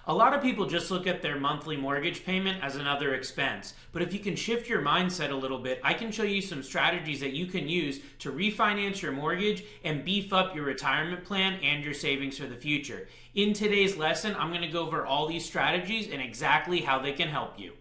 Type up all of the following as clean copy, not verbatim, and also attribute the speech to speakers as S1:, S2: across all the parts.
S1: A lot of people just look at their monthly mortgage payment as another expense. But if you can shift your mindset a little bit, I can show you some strategies that you can use to refinance your mortgage and beef up your retirement plan and your savings for the future. In today's lesson, I'm going to go over all these strategies and exactly how they can help you.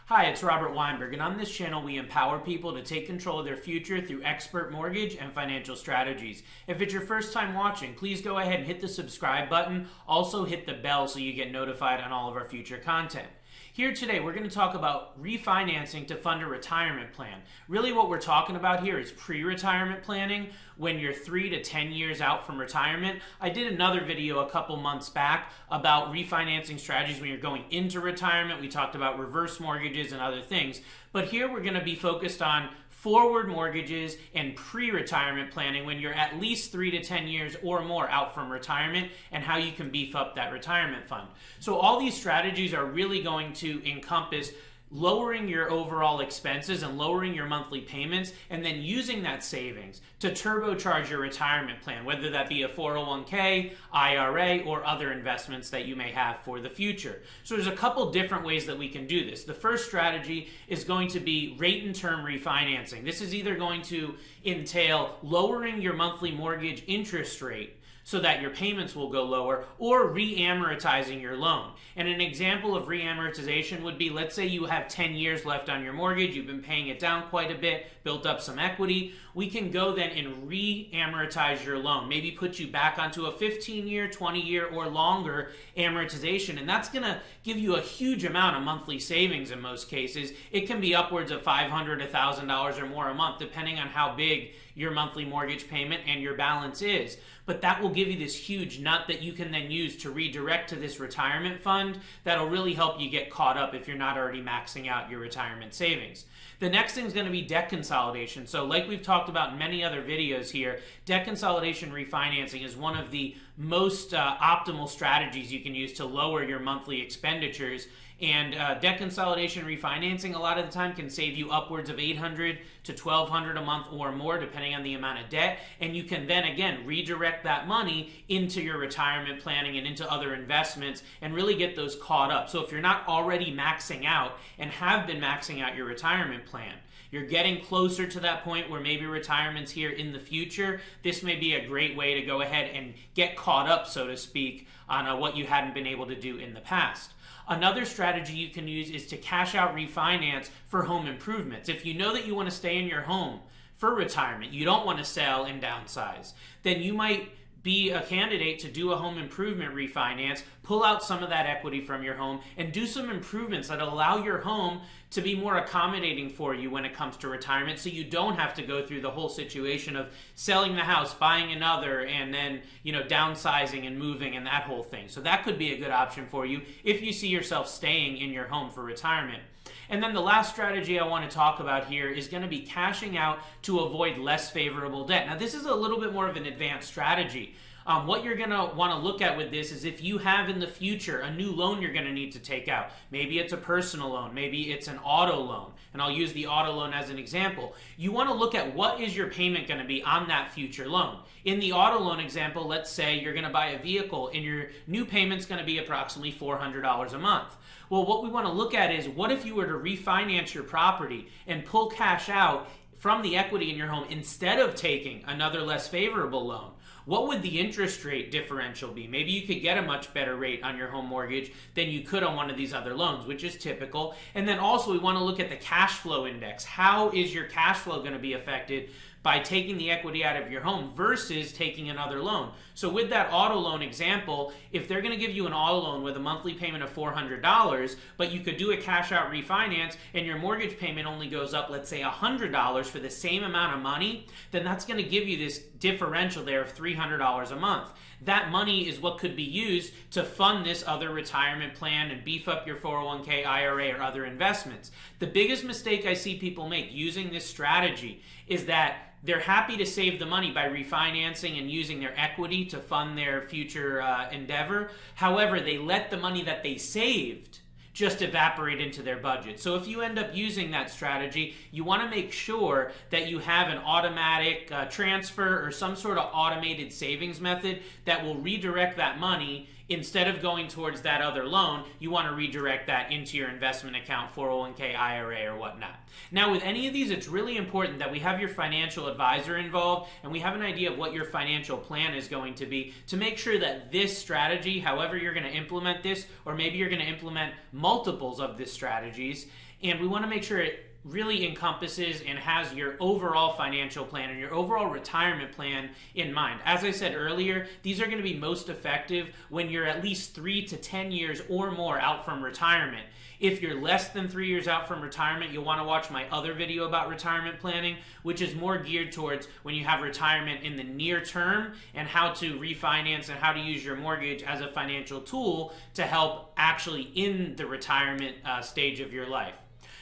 S1: Hi, it's Robert Weinberg, and on this channel we empower people to take control of their future through expert mortgage and financial strategies. If it's your first time watching, please go ahead and hit the subscribe button. Also hit the bell so you get notified on all of our future content. Here today, we're going to talk about refinancing to fund a retirement plan. Really what we're talking about here is pre-retirement planning when you're 3 to 10 years out from retirement. I did another video a couple months back about refinancing strategies when you're going into retirement. We talked about reverse mortgages and other things. But here we're going to be focused on forward mortgages and pre-retirement planning when you're at least 3 to 10 years or more out from retirement and how you can beef up that retirement fund. So all these strategies are really going to encompass lowering your overall expenses and lowering your monthly payments, and then using that savings to turbocharge your retirement plan, whether that be a 401k, IRA, or other investments that you may have for the future. So there's a couple different ways that we can do this. The first strategy is going to be rate and term refinancing. This is either going to entail lowering your monthly mortgage interest rate so that your payments will go lower, or re-amortizing your loan. And an example of re-amortization would be, let's say you have 10 years left on your mortgage, you've been paying it down quite a bit, built up some equity. We can go then and re-amortize your loan, maybe put you back onto a 15-year, 20-year, or longer amortization, and that's gonna give you a huge amount of monthly savings in most cases. It can be upwards of $500, $1,000 or more a month, depending on how big your monthly mortgage payment and your balance is. But that will give you this huge nut that you can then use to redirect to this retirement fund that'll really help you get caught up if you're not already maxing out your retirement savings. The next thing is going to be debt consolidation. So like we've talked about in many other videos here, debt consolidation refinancing is one of the most optimal strategies you can use to lower your monthly expenditures. And debt consolidation refinancing a lot of the time can save you upwards of $800 to $1,200 a month or more, depending on the amount of debt. And you can then again redirect that money into your retirement planning and into other investments and really get those caught up. So if you're not already maxing out and have been maxing out your retirement plan, you're getting closer to that point where maybe retirement's here in the future, this may be a great way to go ahead and get caught up, so to speak, on what you hadn't been able to do in the past. Another strategy you can use is to cash out refinance for home improvements. If you know that you want to stay in your home for retirement, you don't want to sell and downsize, then you might be a candidate to do a home improvement refinance, pull out some of that equity from your home, and do some improvements that allow your home to be more accommodating for you when it comes to retirement, so you don't have to go through the whole situation of selling the house, buying another, and then downsizing and moving and that whole thing. So that could be a good option for you if you see yourself staying in your home for retirement. And then the last strategy I want to talk about here is going to be cashing out to avoid less favorable debt. Now, this is a little bit more of an advanced strategy. What you're going to want to look at with this is if you have in the future a new loan you're going to need to take out. Maybe it's a personal loan, maybe it's an auto loan, and I'll use the auto loan as an example. You want to look at what is your payment going to be on that future loan. In the auto loan example, let's say you're going to buy a vehicle and your new payment's going to be approximately $400 a month. Well, what we want to look at is, what if you were to refinance your property and pull cash out from the equity in your home instead of taking another less favorable loan? What would the interest rate differential be? Maybe you could get a much better rate on your home mortgage than you could on one of these other loans, which is typical. And then also we want to look at the cash flow index. How is your cash flow going to be affected by taking the equity out of your home versus taking another loan? So with that auto loan example, if they're going to give you an auto loan with a monthly payment of $400, but you could do a cash out refinance and your mortgage payment only goes up, let's say $100 for the same amount of money, then that's going to give you this differential there of $300 a month. That money is what could be used to fund this other retirement plan and beef up your 401k, IRA, or other investments. The biggest mistake I see people make using this strategy is that they're happy to save the money by refinancing and using their equity to fund their future endeavor. However, they let the money that they saved just evaporate into their budget. So if you end up using that strategy, you want to make sure that you have an automatic transfer or some sort of automated savings method that will redirect that money. Instead of going towards that other loan, you want to redirect that into your investment account, 401k, IRA, or whatnot. Now, with any of these, it's really important that we have your financial advisor involved and we have an idea of what your financial plan is going to be to make sure that this strategy, however you're going to implement this, or maybe you're going to implement multiples of these strategies, and we want to make sure it really encompasses and has your overall financial plan and your overall retirement plan in mind. As I said earlier, these are going to be most effective when you're at least 3 to 10 years or more out from retirement. If you're less than 3 years out from retirement, you'll want to watch my other video about retirement planning, which is more geared towards when you have retirement in the near term and how to refinance and how to use your mortgage as a financial tool to help actually in the retirement stage of your life.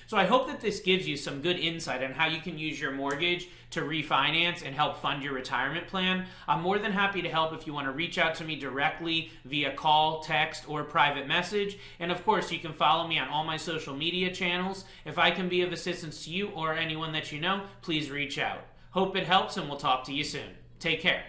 S1: So I hope that this gives you some good insight on how you can use your mortgage to refinance and help fund your retirement plan. I'm more than happy to help if you want to reach out to me directly via call, text, or private message. And of course, you can follow me on all my social media channels. If I can be of assistance to you or anyone that you know, please reach out. Hope it helps, and we'll talk to you soon. Take care.